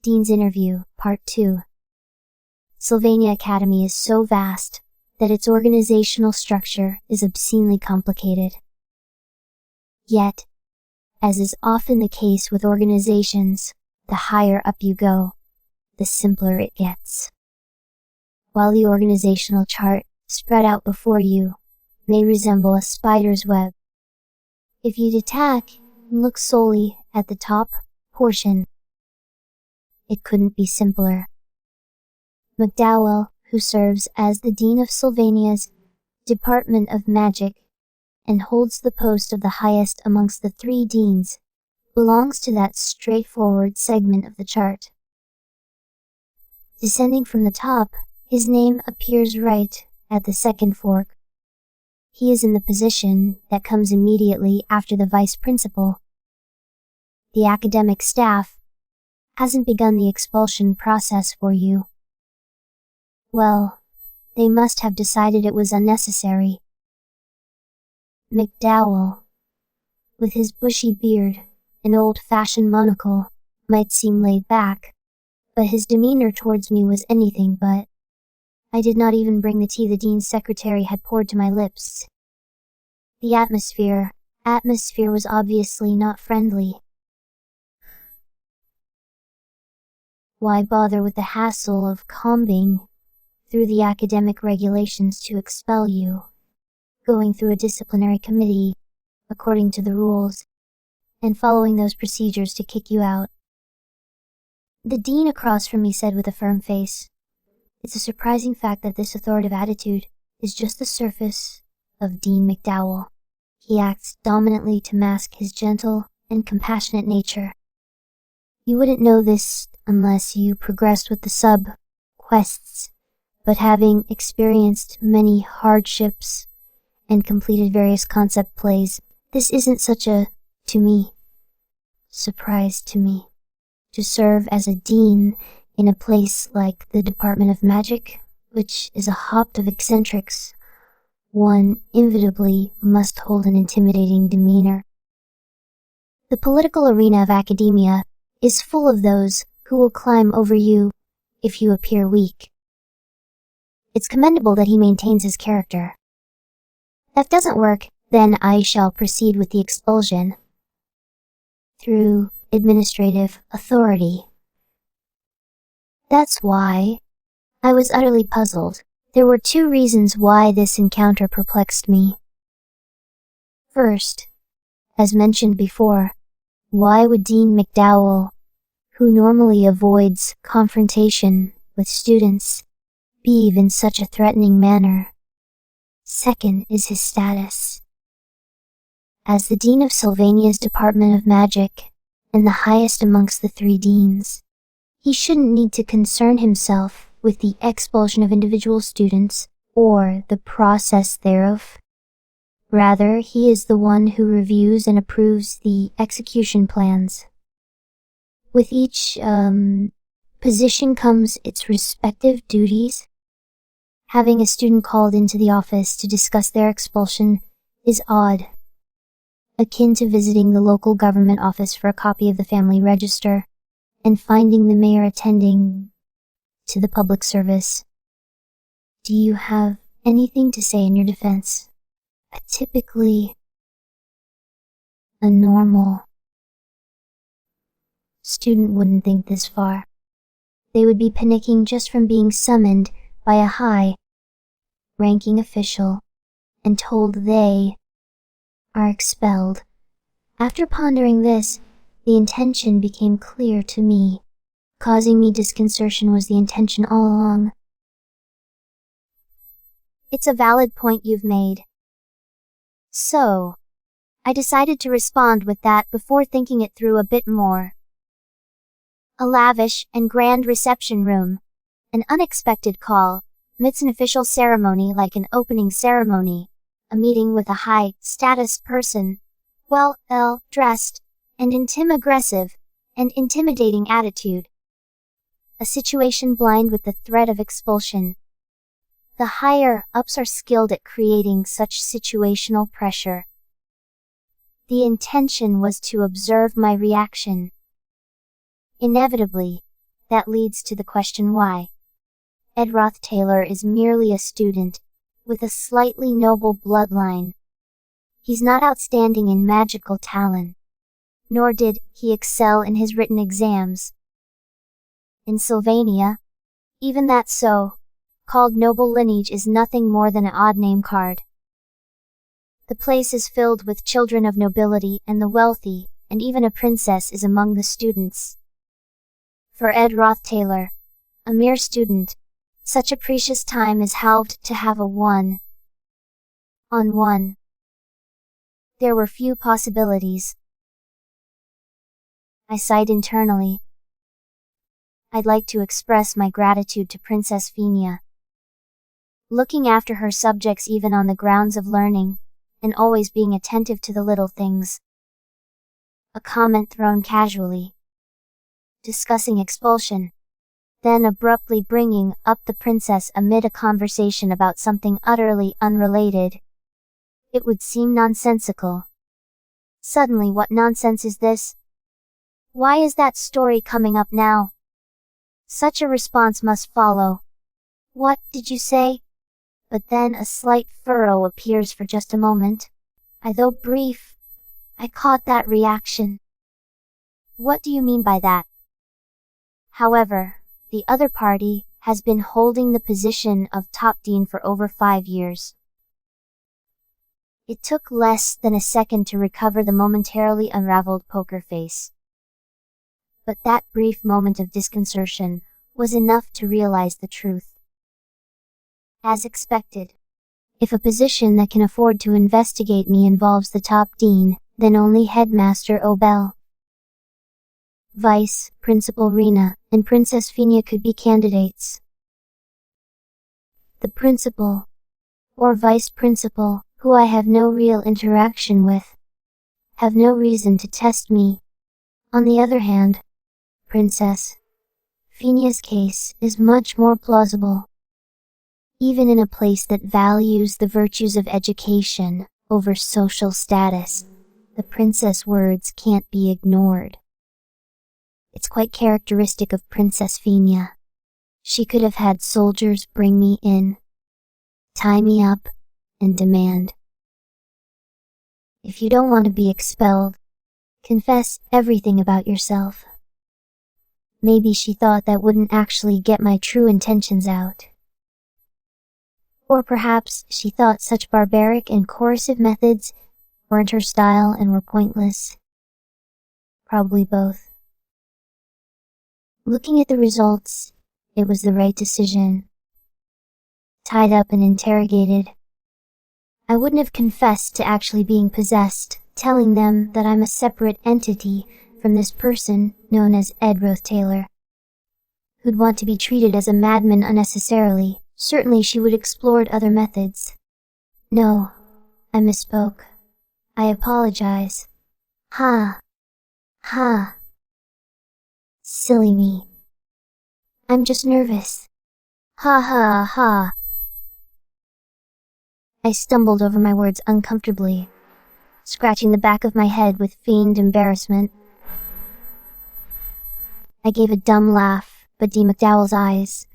Dean's Interview, Part 2. Sylvania Academy is so vast that its organizational structure is obscenely complicated. Yet, as is often the case with organizations, the higher up you go, the simpler it gets. While the organizational chart spread out before you may resemble a spider's web, if you detach and look solely at the top portion, it couldn't be simpler. McDowell, who serves as the Dean of Sylvania's Department of Magic and holds the post of the highest amongst the 3 deans, belongs to that straightforward segment of the chart. Descending from the top, his name appears right at the second fork. He is in the position that comes immediately after the vice principal. The academic staff hasn't begun the expulsion process for you. Well, they must have decided it was unnecessary. McDowell, with his bushy beard and old-fashioned monocle, might seem laid back, but his demeanor towards me was anything but. I did not even bring the tea the dean's secretary had poured to my lips. The atmosphere was obviously not friendly. Why bother with the hassle of combing through the academic regulations to expel you, going through a disciplinary committee according to the rules, and following those procedures to kick you out? The dean across from me said with a firm face, "It's a surprising fact that this authoritative attitude is just the surface of Dean McDowell. He acts dominantly to mask his gentle and compassionate nature. You wouldn't know this unless you progressed with the sub-quests, but having experienced many hardships and completed various concept plays, this isn't such a, to me, surprise to me. To serve as a dean in a place like the Department of Magic, which is a haunt of eccentrics, one inevitably must hold an intimidating demeanor. The political arena of academia is full of those who will climb over you if you appear weak. It's commendable that he maintains his character. If that doesn't work, then I shall proceed with the expulsion through administrative authority." That's why I was utterly puzzled. There were 2 reasons why this encounter perplexed me. First, as mentioned before, why would Dean McDowell, who normally avoids confrontation with students, behave in such a threatening manner? Second is his status. As the Dean of Sylvania's Department of Magic, and the highest amongst the 3 deans, he shouldn't need to concern himself with the expulsion of individual students or the process thereof. Rather, he is the one who reviews and approves the execution plans. With each position comes its respective duties. Having a student called into the office to discuss their expulsion is odd, akin to visiting the local government office for a copy of the family register and finding the mayor attending to the public service. Do you have anything to say in your defense? Typically, a normal student wouldn't think this far. They would be panicking just from being summoned by a high-ranking official and told they are expelled. After pondering this, the intention became clear to me. Causing me disconcertion was the intention all along. It's a valid point you've made. So, I decided to respond with that before thinking it through a bit more. A lavish and grand reception room, an unexpected call, amidst an official ceremony like an opening ceremony, a meeting with a high-status person, well-dressed, and aggressive, and intimidating attitude. A situation blind with the threat of expulsion. The higher-ups are skilled at creating such situational pressure. The intention was to observe my reaction. Inevitably, that leads to the question why. Edroth Taylor is merely a student, with a slightly noble bloodline. He's not outstanding in magical talent, nor did he excel in his written exams. In Sylvania, even that so-called noble lineage is nothing more than an odd name card. The place is filled with children of nobility and the wealthy, and even a princess is among the students. For Edroth Taylor, a mere student, such a precious time is halved to have a one-on-one. There were few possibilities. I sighed internally. I'd like to express my gratitude to Princess Phinia. Looking after her subjects even on the grounds of learning, and always being attentive to the little things. A comment thrown casually. Discussing expulsion. Then abruptly bringing up the princess amid a conversation about something utterly unrelated. It would seem nonsensical. Suddenly, what nonsense is this? Why is that story coming up now? Such a response must follow. What did you say? But then a slight furrow appears for just a moment. Though brief, I caught that reaction. What do you mean by that? However, the other party has been holding the position of top dean for over 5 years. It took less than a second to recover the momentarily unraveled poker face. But that brief moment of disconcertion was enough to realize the truth. As expected, if a position that can afford to investigate me involves the top dean, then only Headmaster Obel, Vice Principal Rena, and Princess Phinia could be candidates. The principal, or vice principal, who I have no real interaction with, have no reason to test me. On the other hand, Princess Phinia's case is much more plausible. Even in a place that values the virtues of education over social status, the princess words can't be ignored. It's quite characteristic of Princess Phinia. She could have had soldiers bring me in, tie me up, and demand, "If you don't want to be expelled, confess everything about yourself." Maybe she thought that wouldn't actually get my true intentions out. Or perhaps she thought such barbaric and coercive methods weren't her style and were pointless. Probably both. Looking at the results, it was the right decision. Tied up and interrogated, I wouldn't have confessed to actually being possessed, telling them that I'm a separate entity from this person known as Edroth Taylor, who'd want to be treated as a madman unnecessarily. Certainly she would explored other methods. No, I misspoke. I apologize. Ha. Silly me. I'm just nervous. Ha. I stumbled over my words uncomfortably, scratching the back of my head with feigned embarrassment. I gave a dumb laugh, but D. McDowell's eyes,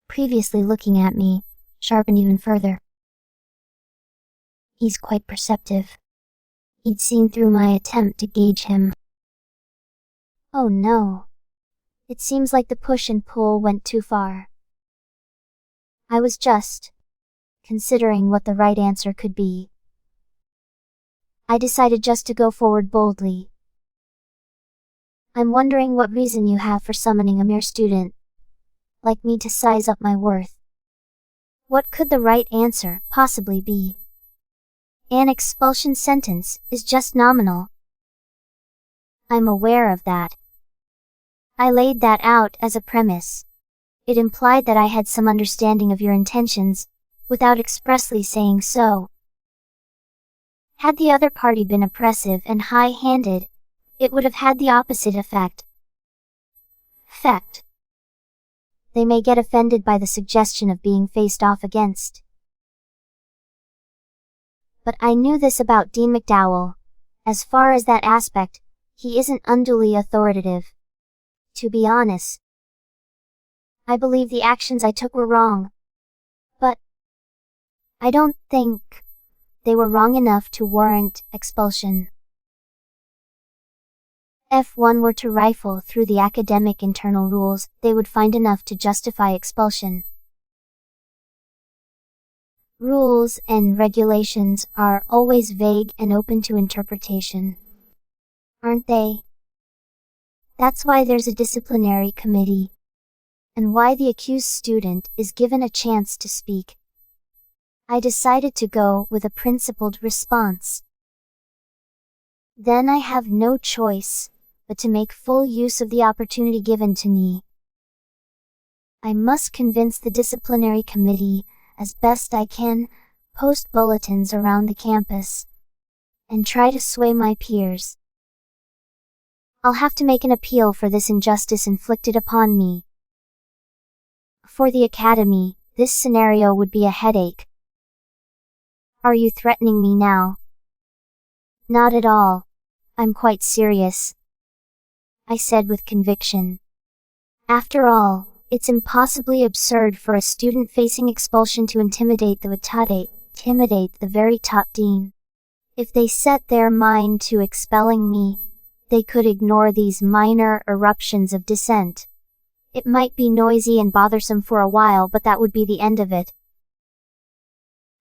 previously looking at me, sharpened even further. He's quite perceptive. He'd seen through my attempt to gauge him. Oh no. It seems like the push and pull went too far. I was just considering what the right answer could be. I decided just to go forward boldly. I'm wondering what reason you have for summoning a mere student like me to size up my worth. What could the right answer possibly be? An expulsion sentence is just nominal. I'm aware of that. I laid that out as a premise. It implied that I had some understanding of your intentions, without expressly saying so. Had the other party been oppressive and high-handed, it would have had the opposite effect. They may get offended by the suggestion of being faced off against. But I knew this about Dean McDowell. As far as that aspect, he isn't unduly authoritative. To be honest, I believe the actions I took were wrong. But I don't think they were wrong enough to warrant expulsion. If one were to rifle through the academic internal rules, they would find enough to justify expulsion. Rules and regulations are always vague and open to interpretation, aren't they? That's why there's a disciplinary committee, and why the accused student is given a chance to speak. I decided to go with a principled response. Then I have no choice but to make full use of the opportunity given to me. I must convince the disciplinary committee as best I can, post bulletins around the campus, and try to sway my peers. I'll have to make an appeal for this injustice inflicted upon me. For the academy, this scenario would be a headache. Are you threatening me now? Not at all. I'm quite serious, I said with conviction. After all, it's impossibly absurd for a student facing expulsion to intimidate the very top dean. If they set their mind to expelling me, they could ignore these minor eruptions of dissent. It might be noisy and bothersome for a while, but that would be the end of it.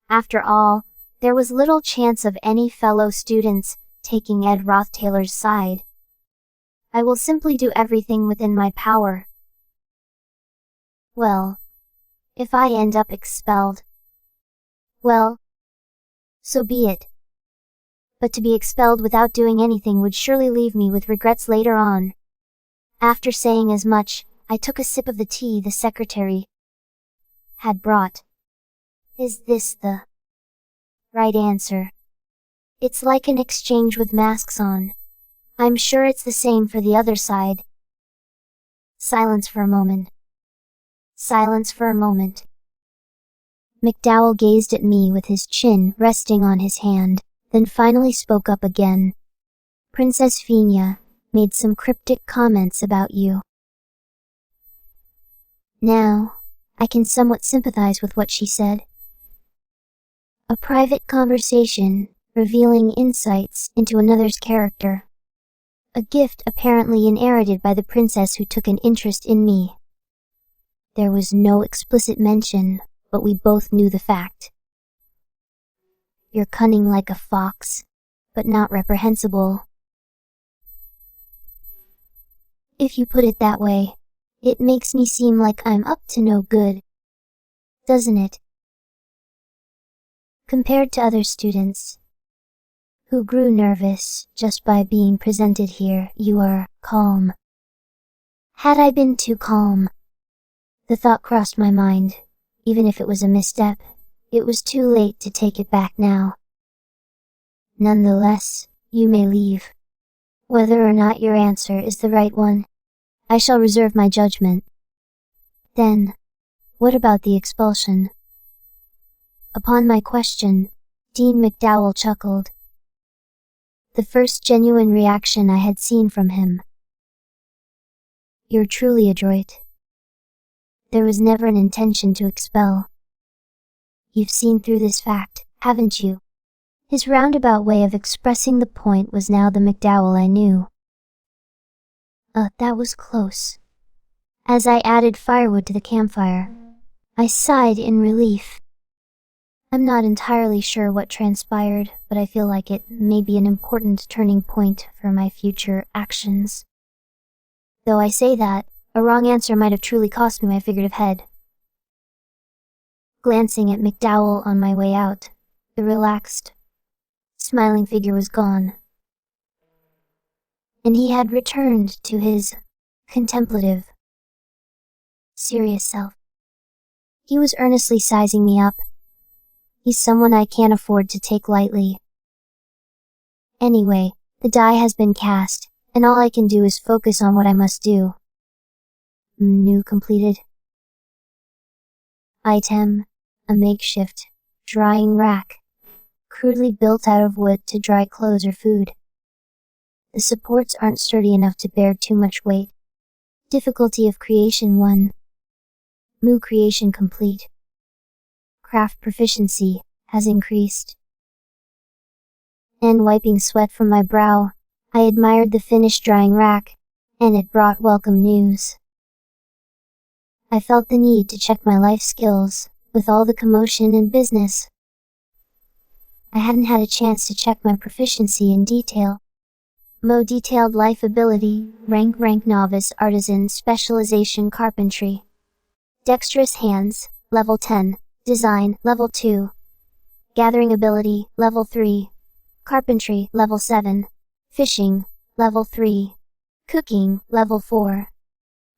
After all, there was little chance of any fellow students taking Ed Roth-Taylor's side. I will simply do everything within my power. Well, if I end up expelled, well, so be it. But to be expelled without doing anything would surely leave me with regrets later on. After saying as much, I took a sip of the tea the secretary had brought. Is this the right answer? It's like an exchange with masks on. I'm sure it's the same for the other side. Silence for a moment. Silence for a moment. McDowell gazed at me with his chin resting on his hand, then finally spoke up again. Princess Fina made some cryptic comments about you. Now, I can somewhat sympathize with what she said. A private conversation, revealing insights into another's character. A gift apparently inherited by the princess who took an interest in me. There was no explicit mention, but we both knew the fact. You're cunning like a fox, but not reprehensible. If you put it that way, it makes me seem like I'm up to no good, doesn't it? Compared to other students, who grew nervous just by being presented here, you are calm. Had I been too calm? The thought crossed my mind. Even if it was a misstep, it was too late to take it back now. Nonetheless, you may leave. Whether or not your answer is the right one, I shall reserve my judgment. Then, what about the expulsion? Upon my question, Dean McDowell chuckled. The first genuine reaction I had seen from him. You're truly adroit. There was never an intention to expel. You've seen through this fact, haven't you? His roundabout way of expressing the point was now the McDowell I knew. That was close. As I added firewood to the campfire, I sighed in relief. I'm not entirely sure what transpired, but I feel like it may be an important turning point for my future actions. Though I say that, a wrong answer might have truly cost me my figurative head. Glancing at McDowell on my way out, the relaxed, smiling figure was gone. And he had returned to his contemplative, serious self. He was earnestly sizing me up. He's someone I can't afford to take lightly. Anyway, the die has been cast, and all I can do is focus on what I must do. New completed. Item, a makeshift drying rack, crudely built out of wood to dry clothes or food. The supports aren't sturdy enough to bear too much weight. Difficulty of creation 1. Moo creation complete. Craft proficiency has increased. And wiping sweat from my brow, I admired the finished drying rack, and it brought welcome news. I felt the need to check my life skills, with all the commotion and business. I hadn't had a chance to check my proficiency in detail. Mo detailed life ability, rank novice artisan specialization carpentry. Dexterous hands, level 10, design, level 2. Gathering ability, level 3. Carpentry, level 7. Fishing, level 3. Cooking, level 4.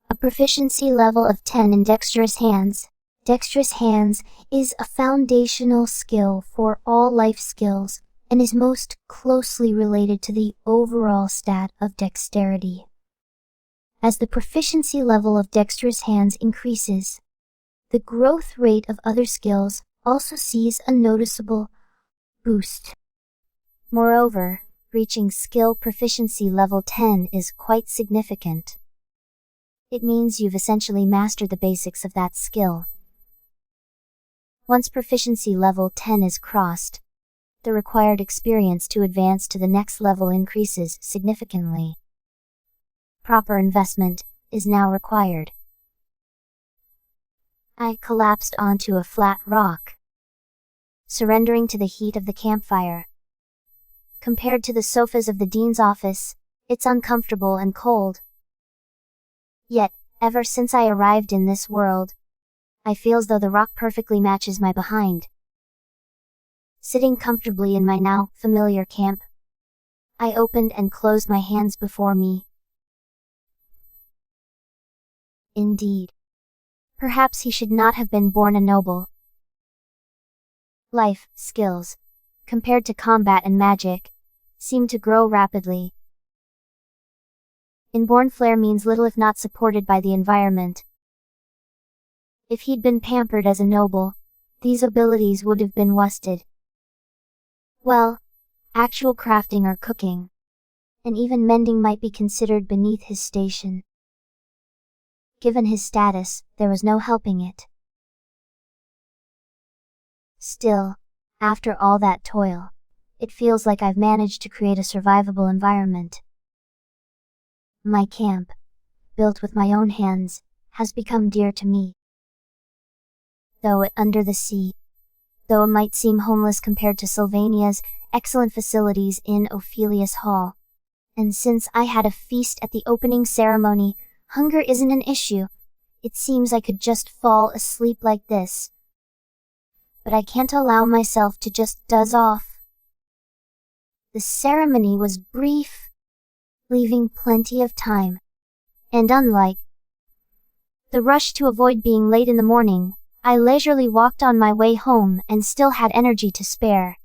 A proficiency level of 10 in dexterous hands. Dexterous hands is a foundational skill for all life skills and is most closely related to the overall stat of dexterity. As the proficiency level of dexterous hands increases, the growth rate of other skills also sees a noticeable boost. Moreover, reaching skill proficiency level 10 is quite significant. It means you've essentially mastered the basics of that skill. Once proficiency level 10 is crossed, the required experience to advance to the next level increases significantly. Proper investment is now required. I collapsed onto a flat rock, surrendering to the heat of the campfire. Compared to the sofas of the dean's office, it's uncomfortable and cold. Yet, ever since I arrived in this world, I feel as though the rock perfectly matches my behind. Sitting comfortably in my now familiar camp, I opened and closed my hands before me. Indeed. Perhaps he should not have been born a noble. Life skills, compared to combat and magic, seem to grow rapidly. Inborn flair means little if not supported by the environment. If he'd been pampered as a noble, these abilities would have been wasted. Well, actual crafting or cooking, and even mending might be considered beneath his station. Given his status, there was no helping it. Still, after all that toil, it feels like I've managed to create a survivable environment. My camp, built with my own hands, has become dear to me. Though it under the sea, though it might seem homeless compared to Sylvania's excellent facilities in Ophelius Hall, and since I had a feast at the opening ceremony, hunger isn't an issue. It seems I could just fall asleep like this. But I can't allow myself to just doze off. The ceremony was brief, leaving plenty of time, and unlike the rush to avoid being late in the morning, I leisurely walked on my way home and still had energy to spare.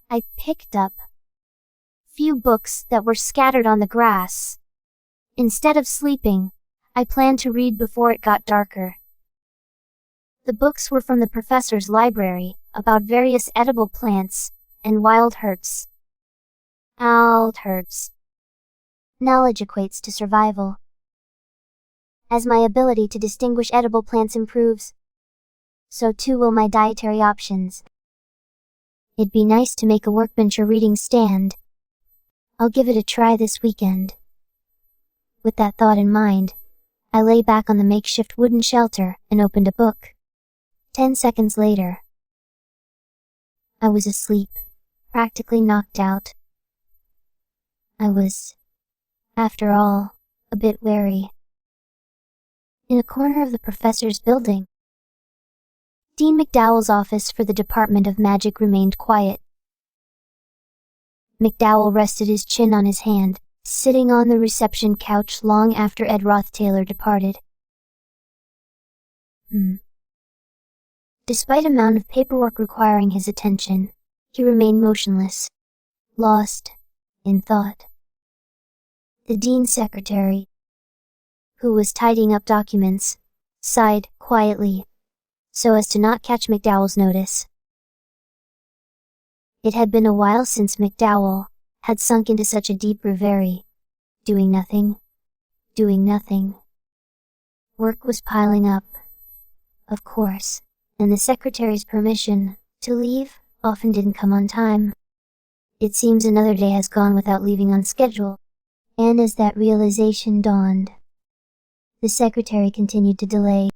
I picked up few books that were scattered on the grass. Instead of sleeping, I planned to read before it got darker. The books were from the professor's library, about various edible plants and wild herbs. Knowledge equates to survival. As my ability to distinguish edible plants improves, so too will my dietary options. It'd be nice to make a workbench or reading stand. I'll give it a try this weekend. With that thought in mind, I lay back on the makeshift wooden shelter and opened a book. 10 seconds later, I was asleep, practically knocked out. I was, after all, a bit wary. In a corner of the professor's building, Dean McDowell's office for the Department of Magic remained quiet. McDowell rested his chin on his hand, sitting on the reception couch long after Ed Roth-Taylor departed. Despite amount of paperwork requiring his attention, he remained motionless, lost in thought. The dean's secretary, who was tidying up documents, sighed quietly, so as to not catch McDowell's notice. It had been a while since McDowell had sunk into such a deep reverie, doing nothing. Work was piling up, of course, and the secretary's permission to leave often didn't come on time. It seems another day has gone without leaving on schedule, and as that realization dawned, the secretary continued to delay.